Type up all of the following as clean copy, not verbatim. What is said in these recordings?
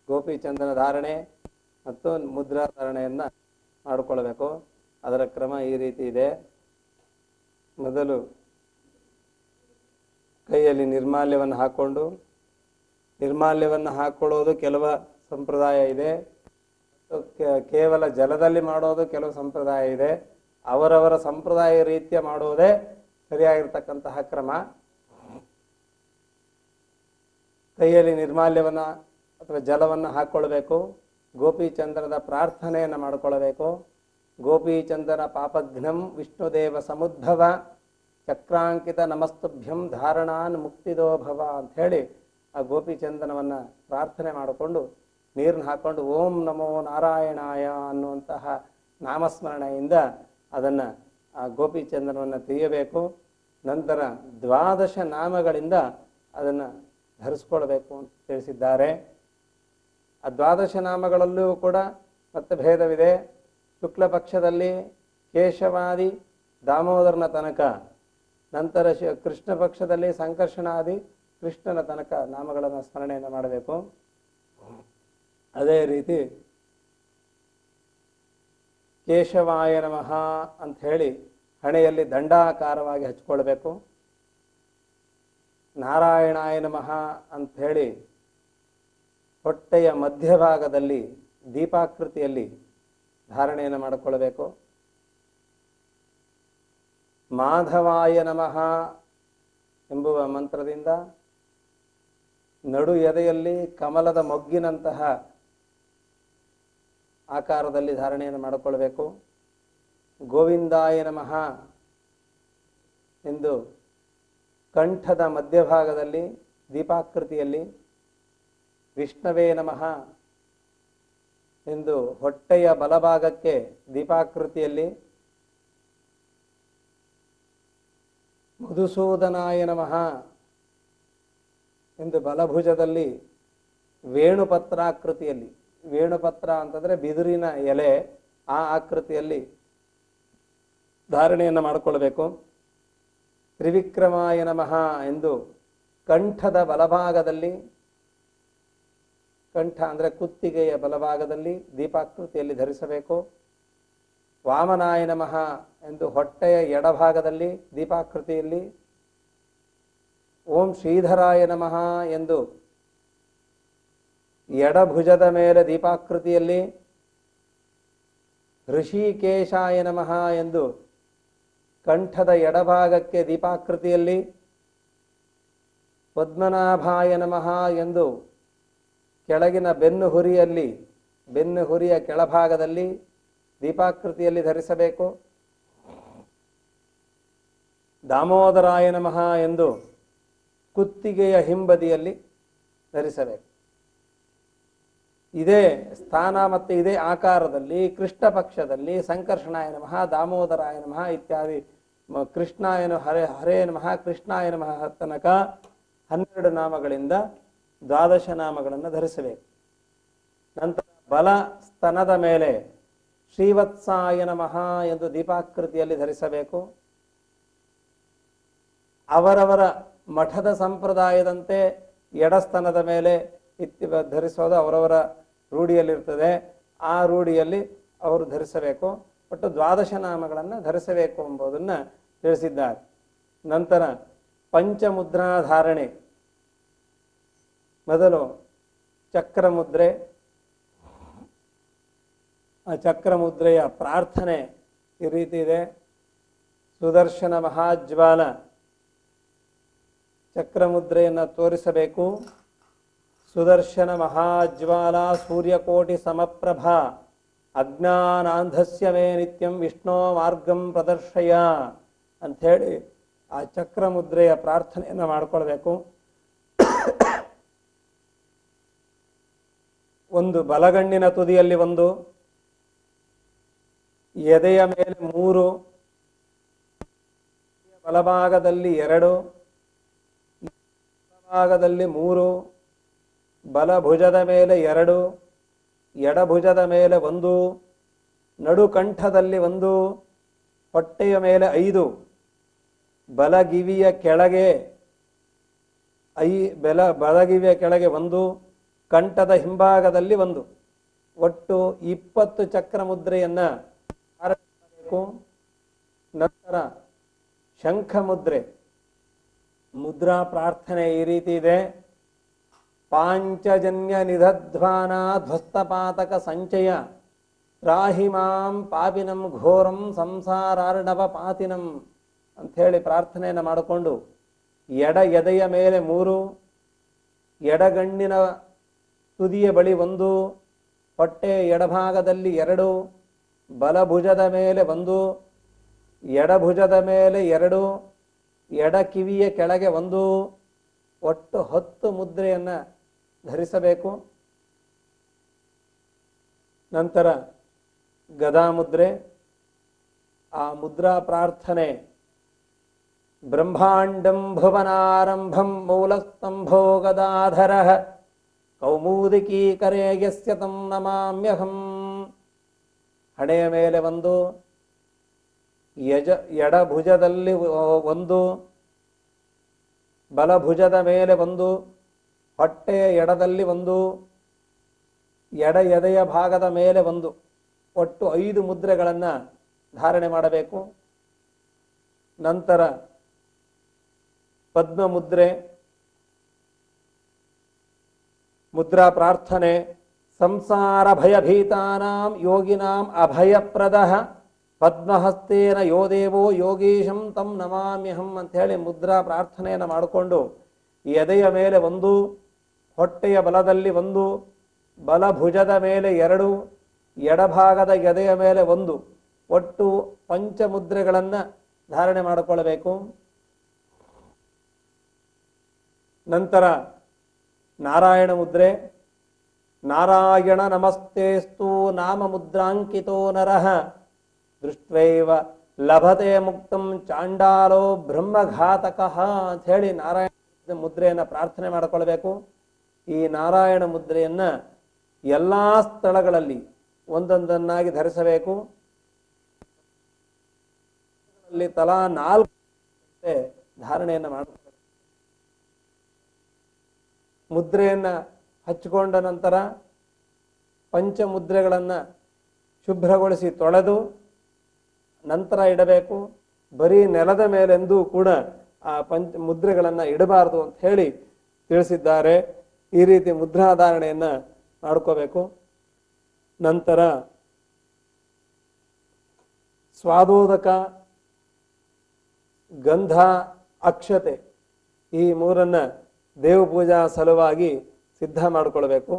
ಗೋಪಿಚಂದನ ಧಾರಣೆ ಮತ್ತು ಮುದ್ರಾ ಧಾರಣೆಯನ್ನು ಮಾಡಿಕೊಳ್ಬೇಕು. ಅದರ ಕ್ರಮ ಈ ರೀತಿ ಇದೆ. ಮೊದಲು ಕೈಯಲ್ಲಿ ನಿರ್ಮಾಲ್ಯವನ್ನು ಹಾಕ್ಕೊಂಡು, ನಿರ್ಮಾಲ್ಯವನ್ನು ಹಾಕ್ಕೊಳ್ಳೋದು ಕೆಲವು ಸಂಪ್ರದಾಯ ಇದೆ, ಕೇವಲ ಜಲದಲ್ಲಿ ಮಾಡೋದು ಕೆಲವು ಸಂಪ್ರದಾಯ ಇದೆ. ಅವರವರ ಸಂಪ್ರದಾಯ ರೀತಿಯ ಮಾಡೋದೇ ಸರಿಯಾಗಿರ್ತಕ್ಕಂತಹ ಕ್ರಮ. ಕೈಯಲ್ಲಿ ನಿರ್ಮಾಲ್ಯವನ್ನು ಅಥವಾ ಜಲವನ್ನು ಹಾಕ್ಕೊಳ್ಬೇಕು. ಗೋಪಿಚಂದ್ರನ ಪ್ರಾರ್ಥನೆಯನ್ನು ಮಾಡಿಕೊಳ್ಬೇಕು. ಗೋಪಿಚಂದ್ರನ ಪಾಪಘ್ನಂ ವಿಷ್ಣುದೇವ ಸಮುದ್ಭವ ಚಕ್ರಾಂಕಿತ ನಮಸ್ತುಭ್ಯಂ ಧಾರಣಾನ್ ಮುಕ್ತಿದೋ ಭವ ಅಂಥೇಳಿ ಆ ಗೋಪಿಚಂದನವನ್ನು ಪ್ರಾರ್ಥನೆ ಮಾಡಿಕೊಂಡು ನೀರನ್ನು ಹಾಕ್ಕೊಂಡು ಓಂ ನಮೋ ನಾರಾಯಣಾಯ ಅನ್ನುವಂತಹ ನಾಮಸ್ಮರಣೆಯಿಂದ ಅದನ್ನು ಆ ಗೋಪಿಚಂದನವನ್ನು ತೆಗೆಯಬೇಕು. ನಂತರ 12 ನಾಮಗಳಿಂದ ಅದನ್ನು ಧರಿಸ್ಕೊಳ್ಬೇಕು ಅಂತ ತಿಳಿಸಿದ್ದಾರೆ. ಆ 12 ನಾಮಗಳಲ್ಲೂ ಕೂಡ ಮತ್ತೆ ಭೇದವಿದೆ. ಶುಕ್ಲ ಪಕ್ಷದಲ್ಲಿ ಕೇಶವಾದಿ ದಾಮೋದರನ ತನಕ, ನಂತರ ಕೃಷ್ಣ ಪಕ್ಷದಲ್ಲಿ ಸಂಕರ್ಷಣಾದಿ ಕೃಷ್ಣನ ತನಕ ನಾಮಗಳನ್ನು ಸ್ಮರಣೆಯನ್ನು ಮಾಡಬೇಕು. ಅದೇ ರೀತಿ ಕೇಶವಾಯ ನಮಃ ಅಂಥೇಳಿ ಹಣೆಯಲ್ಲಿ ದಂಡಾಕಾರವಾಗಿ ಹಚ್ಕೊಳ್ಬೇಕು. ನಾರಾಯಣಾಯ ನಮಃ ಅಂಥೇಳಿ ಹೊಟ್ಟೆಯ ಮಧ್ಯಭಾಗದಲ್ಲಿ ದೀಪಾಕೃತಿಯಲ್ಲಿ ಧಾರಣೆಯನ್ನು ಮಾಡಿಕೊಳ್ಬೇಕು. ಮಾಧವಾಯ ನಮಃ ಎಂಬುವ ಮಂತ್ರದಿಂದ ನಡು ಎದೆಯಲ್ಲಿ ಕಮಲದ ಮೊಗ್ಗಿನಂತಹ ಆಕಾರದಲ್ಲಿ ಧಾರಣೆಯನ್ನು ಮಾಡಿಕೊಳ್ಬೇಕು. ಗೋವಿಂದಾಯ ನಮಃ ಎಂದು ಕಂಠದ ಮಧ್ಯಭಾಗದಲ್ಲಿ ದೀಪಾಕೃತಿಯಲ್ಲಿ, ವಿಷ್ಣವೇ ನಮಃ ಎಂದು ಹೊಟ್ಟೆಯ ಬಲಭಾಗಕ್ಕೆ ದೀಪಾಕೃತಿಯಲ್ಲಿ, ಮಧುಸೂದನಾಯ ನಮಃ ಎಂದು ಬಲಭುಜದಲ್ಲಿ ವೇಣುಪತ್ರಾಕೃತಿಯಲ್ಲಿ, ವೇಣುಪತ್ರ ಅಂತಂದರೆ ಬಿದುರಿನ ಎಲೆ, ಆ ಆಕೃತಿಯಲ್ಲಿ ಧಾರಣೆಯನ್ನು ಮಾಡಿಕೊಳ್ಬೇಕು. ತ್ರಿವಿಕ್ರಮಾಯ ನಮಃ ಎಂದು ಕಂಠದ ಬಲಭಾಗದಲ್ಲಿ, ಕಂಠ ಅಂದರೆ ಕುತ್ತಿಗೆಯ ಬಲಭಾಗದಲ್ಲಿ ದೀಪಾಕೃತಿಯಲ್ಲಿ ಧರಿಸಬೇಕು. ವಾಮನಾಯ ನಮಃ ಎಂದು ಹೊಟ್ಟೆಯ ಎಡಭಾಗದಲ್ಲಿ ದೀಪಾಕೃತಿಯಲ್ಲಿ, ಓಂ ಶ್ರೀಧರಾಯ ನಮಃ ಎಂದು ಎಡಭುಜದ ಮೇಲೆ ದೀಪಾಕೃತಿಯಲ್ಲಿ, ಋಷಿಕೇಶಾಯ ನಮಃ ಎಂದು ಕಂಠದ ಎಡಭಾಗಕ್ಕೆ ದೀಪಾಕೃತಿಯಲ್ಲಿ, ಪದ್ಮನಾಭಾಯ ನಮಃ ಎಂದು ಕೆಳಗಿನ ಬೆನ್ನುಹುರಿಯಲ್ಲಿ, ಬೆನ್ನುಹುರಿಯ ಕೆಳಭಾಗದಲ್ಲಿ ದೀಪಾಕೃತಿಯಲ್ಲಿ ಧರಿಸಬೇಕು. ದಾಮೋದರಾಯ ನಮಃ ಎಂದು ಕುತ್ತಿಗೆಯ ಹಿಂಬದಿಯಲ್ಲಿ ಧರಿಸಬೇಕು. ಇದೇ ಸ್ಥಾನ ಮತ್ತು ಇದೇ ಆಕಾರದಲ್ಲಿ ಕೃಷ್ಣ ಪಕ್ಷದಲ್ಲಿ ಸಂಕರ್ಷಣಾಯ ನಮಃ, ದಾಮೋದರಾಯ ನಮಃ ಇತ್ಯಾದಿ ಕೃಷ್ಣಾಯ ಹರೇ ನಮಃ, ಕೃಷ್ಣಾಯ ನಮಃ ತನಕ 12 ನಾಮಗಳಿಂದ 12 ನಾಮಗಳನ್ನು ಧರಿಸಬೇಕು. ನಂತರ ಬಲ ಸ್ತನದ ಮೇಲೆ ಶ್ರೀವತ್ಸಾಯ ನಮಃ ಎಂದು ದೀಪಾಕೃತಿಯಲ್ಲಿ ಧರಿಸಬೇಕು. ಅವರವರ ಮಠದ ಸಂಪ್ರದಾಯದಂತೆ ಎಡಸ್ತನದ ಮೇಲೆ ಧರಿಸೋದು ಅವರವರ ರೂಢಿಯಲ್ಲಿರ್ತದೆ. ಆ ರೂಢಿಯಲ್ಲಿ ಅವರು ಧರಿಸಬೇಕು. ಒಟ್ಟು 12 ನಾಮಗಳನ್ನು ಧರಿಸಬೇಕು ಎಂಬುದನ್ನು ತಿಳಿಸಿದ್ದಾರೆ. ನಂತರ ಪಂಚಮುದ್ರಾ ಧಾರಣೆ. ಮೊದಲು ಚಕ್ರಮುದ್ರೆ. ಆ ಚಕ್ರಮುದ್ರೆಯ ಪ್ರಾರ್ಥನೆ ಈ ರೀತಿ ಇದೆ. ಸುದರ್ಶನ ಮಹಾಜ್ವಾಲ ಚಕ್ರಮುದ್ರೆಯನ್ನು ತೋರಿಸಬೇಕು. ಸುದರ್ಶನ ಮಹಾಜ್ವಾಲ ಸೂರ್ಯಕೋಟಿ ಸಮಪ್ರಭಾ ಅಜ್ಞಾನಾಂಧಸ್ಯ ಮೇ ನಿತ್ಯಂ ವಿಷ್ಣೋ ಮಾರ್ಗಂ ಪ್ರದರ್ಶಯ ಅಂಥೇಳಿ ಆ ಚಕ್ರಮುದ್ರೆಯ ಪ್ರಾರ್ಥನೆಯನ್ನು ಮಾಡಿಕೊಳ್ಬೇಕು. ಒಂದು ಬಲಗಣ್ಣಿನ ತುದಿಯಲ್ಲಿ 1, ಎದೆಯ ಮೇಲೆ 3, ಬಲಭಾಗದಲ್ಲಿ 2, ಬಲಭಾಗದಲ್ಲಿ 3, ಬಲಭುಜದ ಮೇಲೆ 2, ಎಡಭುಜದ ಮೇಲೆ 1, ನಡುಕಂಠದಲ್ಲಿ 1, ಹೊಟ್ಟೆಯ ಮೇಲೆ 5, ಬಲಗಿವಿಯ ಕೆಳಗೆ ಬಲಗಿವಿಯ ಕೆಳಗೆ 1, ಕಂಠದ ಹಿಂಭಾಗದಲ್ಲಿ ಒಂದು. ಒಟ್ಟು 20 ಚಕ್ರ ಮುದ್ರೆಯನ್ನ ಧಾರಣೆ ಮಾಡಬೇಕು. ನಂತರ ಶಂಖ ಮುದ್ರೆ. ಮುದ್ರಾ ಪ್ರಾರ್ಥನೆ ಈ ರೀತಿ ಇದೆ. ಪಾಂಚಜನ್ಯ ನಿಧಧ್ವಾನ ಧ್ವಸ್ತಪಾತಕ ಸಂಚಯ ತ್ರಾಹಿ ಮಾಂ ಪಾಪಿನಂ ಘೋರಂ ಸಂಸಾರಾರ್ಣವ ಪಾತಿನಂ ಅಂಥೇಳಿ ಪ್ರಾರ್ಥನೆಯನ್ನು ಮಾಡಿಕೊಂಡು ಎಡ ಎದೆಯ ಮೇಲೆ 3, ಎಡಗಣ್ಣಿನ ತುದಿಯ ಬಳಿ 1, ಹೊಟ್ಟೆ ಎಡಭಾಗದಲ್ಲಿ 2, ಬಲಭುಜದ ಮೇಲೆ 1, ಎಡಭುಜದ ಮೇಲೆ 2, ಎಡ ಕಿವಿಯ ಕೆಳಗೆ 1, ಒಟ್ಟು 10 ಮುದ್ರೆಯನ್ನು ಧರಿಸಬೇಕು. ನಂತರ ಗದಾ ಮುದ್ರೆ. ಆ ಮುದ್ರಾ ಪ್ರಾರ್ಥನೆ ಬ್ರಹ್ಮಾಂಡಂ ಭುವನಾರಂಭಂ ಮೂಲಸ್ತಂಭೋ ಗದಾಧರಃ ಕೌಮುದಿಕೀಕರೇ ಯಸ್ಯ ತಂ ನಮಾಮ್ಯಹಂ. ಹಣೆಯ ಮೇಲೆ 1, ಎಡಭುಜದಲ್ಲಿ 1, ಬಲಭುಜದ ಮೇಲೆ 1, ಹೊಟ್ಟೆಯ ಎಡದಲ್ಲಿ 1, ಎಡ ಎದೆಯ ಭಾಗದ ಮೇಲೆ 1, ಒಟ್ಟು 5 ಮುದ್ರೆಗಳನ್ನು ಧಾರಣೆ ಮಾಡಬೇಕು. ನಂತರ ಪದ್ಮ ಮುದ್ರೆ. ಮುದ್ರಾ ಪ್ರಾರ್ಥನೆ ಸಂಸಾರ ಭಯಭೀತಾನಾಂ ಯೋಗಿನಾಂ ಅಭಯಪ್ರದಃ ಪದ್ಮಹಸ್ತೇನ ಯೋ ದೇವೋ ಯೋಗೀಶಂ ತಂ ನಮಾಮ್ಯಹಂ ಅಂಥೇಳಿ ಮುದ್ರಾ ಪ್ರಾರ್ಥನೆಯನ್ನು ಮಾಡಿಕೊಂಡು ಎದೆಯ ಮೇಲೆ 1, ಹೊಟ್ಟೆಯ ಬಲದಲ್ಲಿ 1, ಬಲಭುಜದ ಮೇಲೆ 2, ಎಡಭಾಗದ ಎದೆಯ ಮೇಲೆ 1, ಒಟ್ಟು ಪಂಚಮುದ್ರೆಗಳನ್ನು ಧಾರಣೆ ಮಾಡಿಕೊಳ್ಳಬೇಕು. ನಂತರ ನಾರಾಯಣ ಮುದ್ರೆ. ನಾರಾಯಣ ನಮಸ್ತೇಸ್ತು ನಾಮ ಮುದ್ರಾಂಕಿತೋ ನರಃ ದೃಷ್ಟ್ವೈವ ಲಭತೆ ಮುಕ್ತಂ ಚಾಂಡಾಲೋ ಬ್ರಹ್ಮಘಾತಕಃ ಅಂತ ಹೇಳಿ ನಾರಾಯಣ ಮುದ್ರೆಯನ್ನು ಪ್ರಾರ್ಥನೆ ಮಾಡಿಕೊಳ್ಬೇಕು. ಈ ನಾರಾಯಣ ಮುದ್ರೆಯನ್ನ ಎಲ್ಲ ಸ್ಥಳಗಳಲ್ಲಿ ಒಂದೊಂದನ್ನಾಗಿ ಧರಿಸಬೇಕು. ಅಲ್ಲಿ ತಲಾ 4 ಧಾರಣೆಯನ್ನು ಮಾಡಬೇಕು. ಮುದ್ರೆಯನ್ನು ಹಚ್ಚಿಕೊಂಡ ನಂತರ ಪಂಚಮುದ್ರೆಗಳನ್ನು ಶುಭ್ರಗೊಳಿಸಿ ತೊಳೆದು ನಂತರ ಇಡಬೇಕು. ಬರೀ ನೆಲದ ಮೇಲೆಂದೂ ಕೂಡ ಆ ಮುದ್ರೆಗಳನ್ನು ಇಡಬಾರದು ಅಂತ ಹೇಳಿ ತಿಳಿಸಿದ್ದಾರೆ. ಈ ರೀತಿ ಮುದ್ರಾಧಾರಣೆಯನ್ನು ಮಾಡ್ಕೋಬೇಕು. ನಂತರ ಸ್ವಾದೋದಕ, ಗಂಧ, ಅಕ್ಷತೆ ಈ 3 ದೇವ ಪೂಜಾ ಸಲುವಾಗಿ ಸಿದ್ಧ ಮಾಡಿಕೊಳ್ಬೇಕು.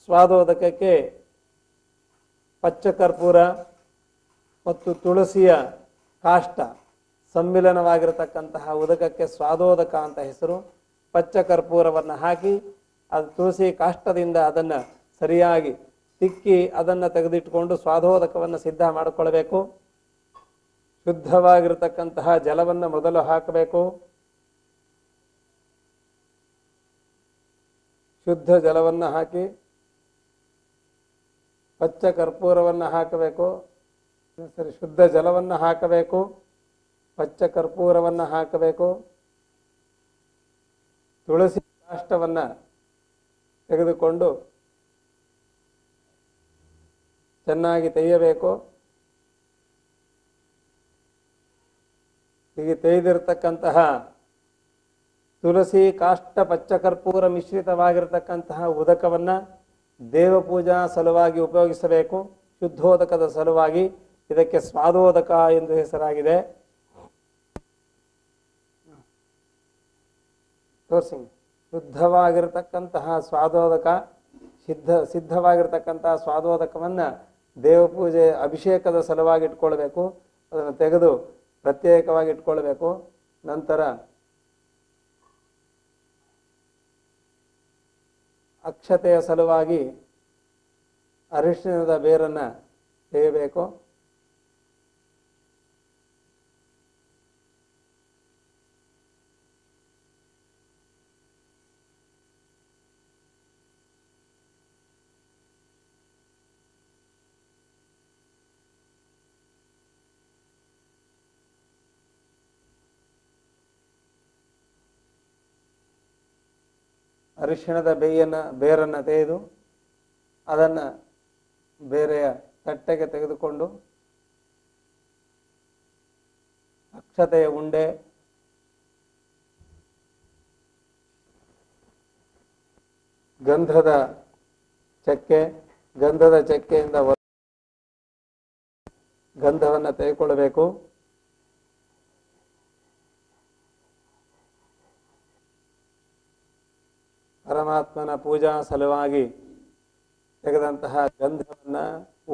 ಸ್ವಾದೋದಕಕ್ಕೆ ಪಚ್ಚಕರ್ಪೂರ ಮತ್ತು ತುಳಸಿಯ ಕಾಷ್ಟ ಸಮ್ಮಿಲನವಾಗಿರತಕ್ಕಂತಹ ಉದಕಕ್ಕೆ ಸ್ವಾದೋದಕ ಅಂತ ಹೆಸರು. ಪಚ್ಚಕರ್ಪೂರವನ್ನು ಹಾಕಿ ಅದು ತುಳಸಿ ಕಾಷ್ಟದಿಂದ ಅದನ್ನು ಸರಿಯಾಗಿ ತಿಕ್ಕಿ ಅದನ್ನು ತೆಗೆದಿಟ್ಟುಕೊಂಡು ಸ್ವಾದೋದಕವನ್ನು ಸಿದ್ಧ ಮಾಡಿಕೊಳ್ಬೇಕು. ಶುದ್ಧವಾಗಿರತಕ್ಕಂತಹ ಜಲವನ್ನು ಮೊದಲು ಹಾಕಬೇಕು. ಶುದ್ಧ ಜಲವನ್ನು ಹಾಕಿ ಪಚ್ಚ ಕರ್ಪೂರವನ್ನು ಹಾಕಬೇಕು. ಶುದ್ಧ ಜಲವನ್ನು ಹಾಕಬೇಕು. ಪಚ್ಚ ಕರ್ಪೂರವನ್ನು ಹಾಕಬೇಕು. ತುಳಸಿ ಕಾಷ್ಟವನ್ನು ತೆಗೆದುಕೊಂಡು ಚೆನ್ನಾಗಿ ತೆಗೆಯಬೇಕು. ಹೀಗೆ ತೆಗೆದಿರತಕ್ಕಂತಹ ತುಳಸಿ ಕಾಷ್ಟ ಪಚ್ಚಕರ್ಪೂರ ಮಿಶ್ರಿತವಾಗಿರತಕ್ಕಂತಹ ಉದಕವನ್ನು ದೇವಪೂಜಾ ಸಲುವಾಗಿ ಉಪಯೋಗಿಸಬೇಕು. ಶುದ್ಧೋದಕದ ಸಲುವಾಗಿ ಇದಕ್ಕೆ ಸ್ವಾದೋದಕ ಎಂದು ಹೆಸರಾಗಿದೆ. ತೋರ್ಸಿ. ಶುದ್ಧವಾಗಿರತಕ್ಕಂತಹ ಸ್ವಾದೋದಕ, ಸಿದ್ಧವಾಗಿರತಕ್ಕಂತಹ ಸ್ವಾದೋದಕವನ್ನು ದೇವಪೂಜೆ ಅಭಿಷೇಕದ ಸಲುವಾಗಿ ಇಟ್ಕೊಳ್ಬೇಕು. ಅದನ್ನು ತೆಗೆದು ಪ್ರತ್ಯೇಕವಾಗಿ ಇಟ್ಕೊಳ್ಬೇಕು. ನಂತರ ಅಕ್ಷತೆಯ ಸಲುವಾಗಿ ಅರಿಶಿಣದ ಬೇರನ್ನು ತೆಗೆಯಬೇಕು. ಅರಿಶಿಣದ ಬೇರನ್ನು ತೆಗೆದು ಅದನ್ನು ಬೇರೆಯ ತಟ್ಟೆಗೆ ತೆಗೆದುಕೊಂಡು ಅಕ್ಷತೆಯ ಉಂಡೆ, ಗಂಧದ ಚಕ್ಕೆಯಿಂದ ಗಂಧವನ್ನು ತೆಗೆದುಕೊಳ್ಳಬೇಕು. ಪರಮಾತ್ಮನ ಪೂಜಾ ಸಲುವಾಗಿ ತೆಗೆದಂತಹ ಗಂಧವನ್ನು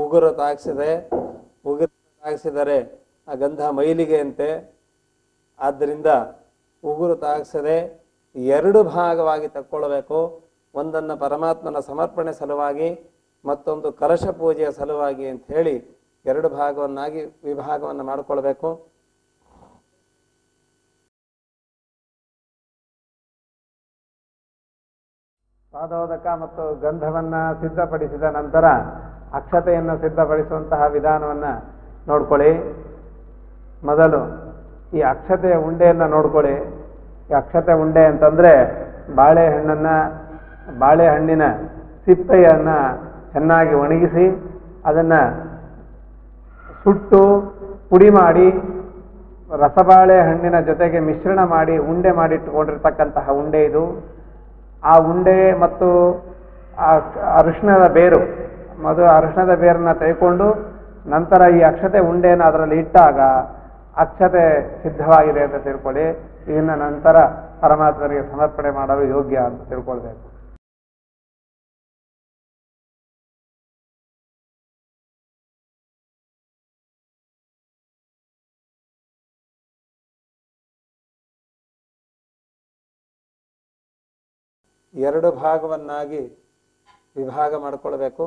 ಉಗುರು ತಾಗಿಸಿದರೆ ಆ ಗಂಧ ಮೈಲಿಗೆ ಅಂತೆ. ಆದ್ದರಿಂದ ಉಗುರು ತಾಗಿಸದೆ 2 ಭಾಗವಾಗಿ ತಕ್ಕೊಳ್ಬೇಕು. ಒಂದನ್ನು ಪರಮಾತ್ಮನ ಸಮರ್ಪಣೆ ಸಲುವಾಗಿ, ಮತ್ತೊಂದು ಕಲಶ ಪೂಜೆಯ ಸಲುವಾಗಿ ಅಂತ ಹೇಳಿ 2 ಭಾಗವನ್ನಾಗಿ ವಿಭಾಗವನ್ನು ಮಾಡಿಕೊಳ್ಬೇಕು. ಪಾದೋದಕ ಮತ್ತು ಗಂಧವನ್ನು ಸಿದ್ಧಪಡಿಸಿದ ನಂತರ ಅಕ್ಷತೆಯನ್ನು ಸಿದ್ಧಪಡಿಸುವಂತಹ ವಿಧಾನವನ್ನು ನೋಡ್ಕೊಳ್ಳಿ. ಮೊದಲು ಈ ಅಕ್ಷತೆಯ ಉಂಡೆಯನ್ನು ನೋಡ್ಕೊಳ್ಳಿ. ಈ ಅಕ್ಷತೆ ಉಂಡೆ ಅಂತಂದರೆ ಬಾಳೆಹಣ್ಣಿನ ಸಿಪ್ಪೆಯನ್ನು ಚೆನ್ನಾಗಿ ಒಣಗಿಸಿ ಅದನ್ನು ಸುಟ್ಟು ಪುಡಿ ಮಾಡಿ ರಸಬಾಳೆ ಹಣ್ಣಿನ ಜೊತೆಗೆ ಮಿಶ್ರಣ ಮಾಡಿ ಉಂಡೆ ಮಾಡಿಟ್ಟುಕೊಂಡಿರ್ತಕ್ಕಂತಹ ಉಂಡೆ ಇದು. ಆ ಉಂಡೆ ಮತ್ತು ಅರಿಶಿಣದ ಬೇರು, ಅರಿಶಿಣದ ಬೇರನ್ನು ತೆಗೆದುಕೊಂಡು ನಂತರ ಈ ಅಕ್ಷತೆ ಉಂಡೆಯನ್ನು ಅದರಲ್ಲಿ ಇಟ್ಟಾಗ ಅಕ್ಷತೆ ಸಿದ್ಧವಾಗಿದೆ ಅಂತ ತಿಳ್ಕೊಳ್ಳಿ. ಇದನ್ನು ನಂತರ ಪರಮಾತ್ಮರಿಗೆ ಸಮರ್ಪಣೆ ಮಾಡಲು ಯೋಗ್ಯ ಅಂತ ತಿಳ್ಕೊಳ್ಬೇಕು. ಎರಡು ಭಾಗವನ್ನಾಗಿ ವಿಭಾಗ ಮಾಡಿಕೊಳ್ಬೇಕು.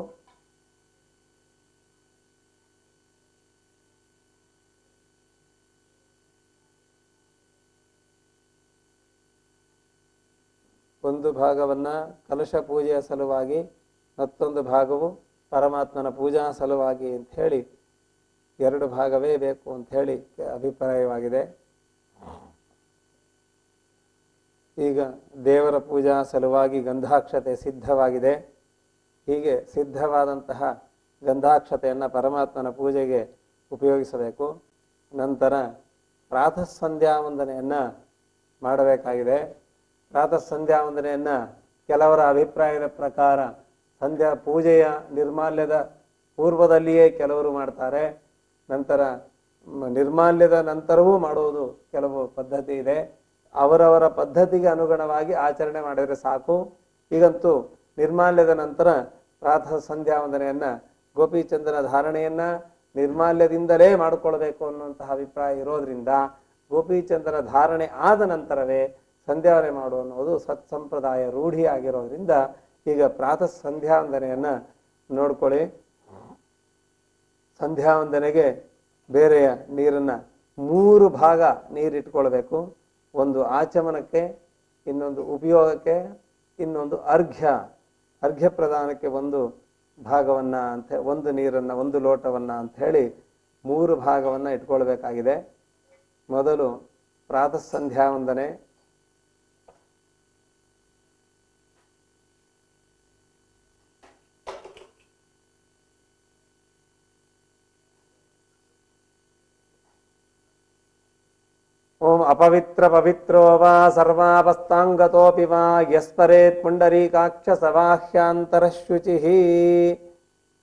ಒಂದು ಭಾಗವನ್ನು ಕಲಶ ಪೂಜೆಯ ಸಲುವಾಗಿ, ಮತ್ತೊಂದು ಭಾಗವು ಪರಮಾತ್ಮನ ಪೂಜಾ ಸಲುವಾಗಿ ಅಂತ ಹೇಳಿ 2 ಭಾಗವೇ ಬೇಕು ಅಂತ ಹೇಳಿ ಅಭಿಪ್ರಾಯವಾಗಿದೆ. ಈಗ ದೇವರ ಪೂಜಾ ಸಲುವಾಗಿ ಗಂಧಾಕ್ಷತೆ ಸಿದ್ಧವಾಗಿದೆ. ಹೀಗೆ ಸಿದ್ಧವಾದಂತಹ ಗಂಧಾಕ್ಷತೆಯನ್ನು ಪರಮಾತ್ಮನ ಪೂಜೆಗೆ ಉಪಯೋಗಿಸಬೇಕು. ನಂತರ ಪ್ರಾತಃ ಸಂಧ್ಯಾ ವಂದನೆಯನ್ನು ಮಾಡಬೇಕಾಗಿದೆ. ಪ್ರಾತಃ ಸಂಧ್ಯಾ ವಂದನೆಯನ್ನು ಕೆಲವರ ಅಭಿಪ್ರಾಯದ ಪ್ರಕಾರ ಸಂಧ್ಯಾ ಪೂಜೆಯ ನಿರ್ಮಾಲ್ಯದ ಪೂರ್ವದಲ್ಲಿಯೇ ಕೆಲವರು ಮಾಡ್ತಾರೆ, ನಂತರ ನಿರ್ಮಾಲ್ಯದ ನಂತರವೂ ಮಾಡುವುದು ಕೆಲವು ಪದ್ಧತಿ ಇದೆ. ಅವರವರ ಪದ್ಧತಿಗೆ ಅನುಗುಣವಾಗಿ ಆಚರಣೆ ಮಾಡಿದರೆ ಸಾಕು. ಈಗಂತೂ ನಿರ್ಮಾಲ್ಯದ ನಂತರ ಪ್ರಾತಃ ಸಂಧ್ಯಾ ವಂದನೆಯನ್ನು, ಗೋಪಿಚಂದ್ರನ ಧಾರಣೆಯನ್ನು ನಿರ್ಮಾಲ್ಯದಿಂದಲೇ ಮಾಡಿಕೊಳ್ಬೇಕು ಅನ್ನುವಂತಹ ಅಭಿಪ್ರಾಯ ಇರೋದ್ರಿಂದ ಗೋಪಿಚಂದ್ರನ ಧಾರಣೆ ಆದ ನಂತರವೇ ಸಂಧ್ಯಾವಂದನೆ ಮಾಡು ಅನ್ನೋದು ಸತ್ಸಂಪ್ರದಾಯ ರೂಢಿ ಆಗಿರೋದ್ರಿಂದ ಈಗ ಪ್ರಾತಃ ಸಂಧ್ಯಾ ವಂದನೆಯನ್ನು ನೋಡ್ಕೊಳ್ಳಿ. ಸಂಧ್ಯಾ ವಂದನೆಗೆ ಬೇರೆಯ ನೀರನ್ನು 3 ಭಾಗ ನೀರಿಟ್ಕೊಳ್ಬೇಕು. ಒಂದು ಆಚಮನಕ್ಕೆ, ಇನ್ನೊಂದು ಉಪಯೋಗಕ್ಕೆ, ಇನ್ನೊಂದು ಅರ್ಘ್ಯ ಪ್ರದಾನಕ್ಕೆ ಒಂದು ಭಾಗವನ್ನು ಅಂತ, ಒಂದು ನೀರನ್ನು, ಒಂದು ಲೋಟವನ್ನು ಅಂತ ಹೇಳಿ 3 ಭಾಗವನ್ನು ಇಟ್ಕೊಳ್ಬೇಕಾಗಿದೆ. ಮೊದಲು ಪ್ರಾತಃ ಸಂಧ್ಯಾ ವಂದನೆ. ಓಂ ಅಪವಿತ್ರ ಪವಿತ್ರೋ ವಾ ಸರ್ವಾಪಸ್ಥಾಂಗತೋಪಿ ವಾ ಯಸ್ಪರೇತ್ ಪುಂಡರೀಕಾಕ್ಷ ಸವಾಹ್ಯಾಂತರ ಶುಚಿಃ.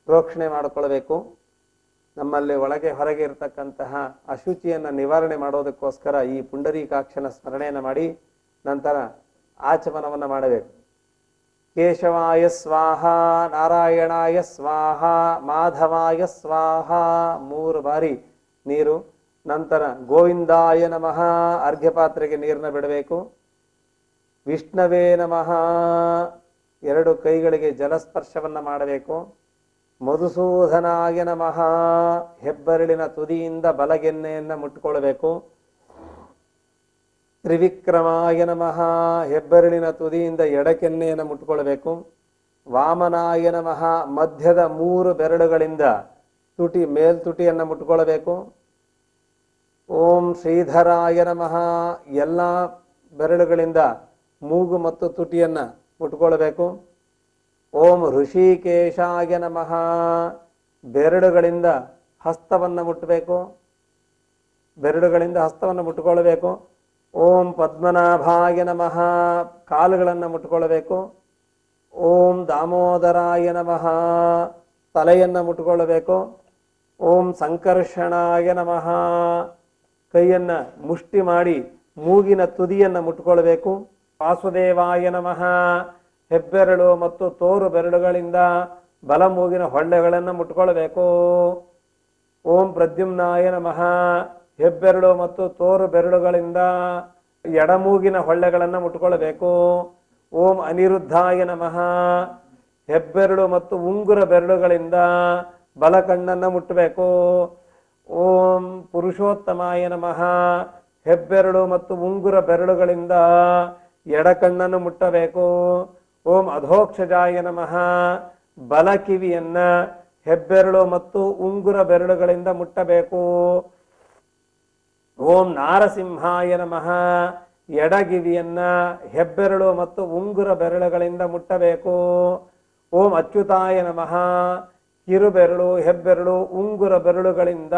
ಪ್ರೋಕ್ಷಣೆ ಮಾಡಿಕೊಳ್ಬೇಕು. ನಮ್ಮಲ್ಲಿ ಒಳಗೆ ಹೊರಗೆ ಇರತಕ್ಕಂತಹ ಅಶುಚಿಯನ್ನು ನಿವಾರಣೆ ಮಾಡೋದಕ್ಕೋಸ್ಕರ ಈ ಪುಂಡರೀಕಾಕ್ಷನ ಸ್ಮರಣೆಯನ್ನು ಮಾಡಿ ನಂತರ ಆಚಮನವನ್ನು ಮಾಡಬೇಕು. ಕೇಶವಾಯ ಸ್ವಾಹ, ನಾರಾಯಣಾಯ ಸ್ವಾಹ, ಮಾಧವಾಯ ಸ್ವಾಹ 3 ಬಾರಿ ನೀರು. ನಂತರ ಗೋವಿಂದಾಯ ನಮಃ, ಅರ್ಘ್ಯ ಪಾತ್ರೆಗೆ ನೀರನ್ನು ಬಿಡಬೇಕು. ವಿಷ್ಣವೇ ನಮಃ, 2 ಕೈಗಳಿಗೆ ಜಲಸ್ಪರ್ಶವನ್ನು ಮಾಡಬೇಕು. ಮಧುಸೂದನಾಯ ನಮಃ, ಹೆಬ್ಬೆರಳಿನ ತುದಿಯಿಂದ ಬಲಗೆನ್ನೆಯನ್ನು ಮುಟ್ಟಿಕೊಳ್ಳಬೇಕು. ತ್ರಿವಿಕ್ರಮಾಯ ನಮಃ, ಹೆಬ್ಬೆರಳಿನ ತುದಿಯಿಂದ ಎಡಕೆನ್ನೆಯನ್ನು ಮುಟ್ಟಿಕೊಳ್ಳಬೇಕು. ವಾಮನಾಯ ನಮಃ, ಮಧ್ಯದ 3 ಬೆರಳುಗಳಿಂದ ಮೇಲ್ತುಟಿಯನ್ನು ಮುಟ್ಟಿಕೊಳ್ಳಬೇಕು. ಓಂ ಶ್ರೀಧರಾಯ ನಮಃ, ಎಲ್ಲ ಬೆರಳುಗಳಿಂದ ಮೂಗು ಮತ್ತು ತುಟಿಯನ್ನು ಮುಟ್ಕೊಳ್ಬೇಕು. ಓಂ ಋಷಿಕೇಶಾಯ ನಮಃ, ಬೆರಳುಗಳಿಂದ ಹಸ್ತವನ್ನು ಮುಟ್ಟಬೇಕು, ಬೆರಳುಗಳಿಂದ ಹಸ್ತವನ್ನು ಮುಟ್ಟುಕೊಳ್ಳಬೇಕು. ಓಂ ಪದ್ಮನಾಭಾಯ ನಮಃ, ಕಾಲುಗಳನ್ನು ಮುಟ್ಟುಕೊಳ್ಳಬೇಕು. ಓಂ ದಾಮೋದರಾಯ ನಮಃ, ತಲೆಯನ್ನು ಮುಟ್ಟುಕೊಳ್ಳಬೇಕು. ಓಂ ಸಂಕರ್ಷಣಾಯ ನಮಃ, ಕೈಯನ್ನು ಮುಷ್ಟಿ ಮಾಡಿ ಮೂಗಿನ ತುದಿಯನ್ನು ಮುಟ್ಟುಕೊಳ್ಳಬೇಕು. ವಾಸುದೇವಾಯ ನಮಃ, ಹೆಬ್ಬೆರಳು ಮತ್ತು ತೋರು ಬೆರಳುಗಳಿಂದ ಬಲ ಮೂಗಿನ ಹೊಳ್ಳೆಗಳನ್ನು ಮುಟ್ಟುಕೊಳ್ಳಬೇಕು. ಓಂ ಪ್ರದ್ಯುಮ್ನಾಯ ನಮಃ, ಹೆಬ್ಬೆರಳು ಮತ್ತು ತೋರು ಬೆರಳುಗಳಿಂದ ಎಡಮೂಗಿನ ಹೊಳ್ಳೆಗಳನ್ನು ಮುಟ್ಟುಕೊಳ್ಳಬೇಕು. ಓಂ ಅನಿರುದ್ಧಾಯ ನಮಃ, ಹೆಬ್ಬೆರಳು ಮತ್ತು ಉಂಗುರ ಬೆರಳುಗಳಿಂದ ಬಲ ಕಣ್ಣನ್ನು ಮುಟ್ಟಬೇಕು. ಓಂ ಪುರುಷೋತ್ತಮಾಯ ನಮಃ, ಹೆಬ್ಬೆರಳು ಮತ್ತು ಉಂಗುರ ಬೆರಳುಗಳಿಂದ ಎಡಕಣ್ಣನ್ನು ಮುಟ್ಟಬೇಕು. ಓಂ ಅಧೋಕ್ಷಜಾಯ ನಮಃ, ಬಲ ಕಿವಿಯನ್ನ ಹೆಬ್ಬೆರಳು ಮತ್ತು ಉಂಗುರ ಬೆರಳುಗಳಿಂದ ಮುಟ್ಟಬೇಕು. ಓಂ ನಾರಸಿಂಹಾಯ ನಮಃ, ಎಡಗಿವಿಯನ್ನ ಹೆಬ್ಬೆರಳು ಮತ್ತು ಉಂಗುರ ಬೆರಳುಗಳಿಂದ ಮುಟ್ಟಬೇಕು. ಓಂ ಅಚ್ಯುತಾಯ ನಮಃ, ಕಿರುಬೆರಳು ಹೆಬ್ಬೆರಳು ಉಂಗುರ ಬೆರಳುಗಳಿಂದ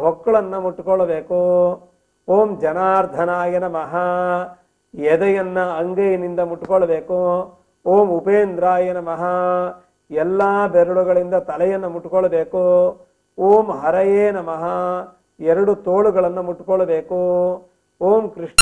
ಹೊಕ್ಕಳನ್ನು ಮುಟ್ಟುಕೊಳ್ಳಬೇಕು. ಓಂ ಜನಾರ್ದನಾಯ ನಮಃ, ಎದೆಯನ್ನ ಅಂಗೈನಿಂದ ಮುಟ್ಟುಕೊಳ್ಳಬೇಕು. ಓಂ ಉಪೇಂದ್ರಾಯ ನಮಃ, ಎಲ್ಲ ಬೆರಳುಗಳಿಂದ ತಲೆಯನ್ನು ಮುಟ್ಟುಕೊಳ್ಳಬೇಕು. ಓಂ ಹರಯೇ ನಮಃ, ಎರಡು ತೋಳುಗಳನ್ನು ಮುಟ್ಟುಕೊಳ್ಳಬೇಕು. ಓಂ ಕೃಷ್ಣ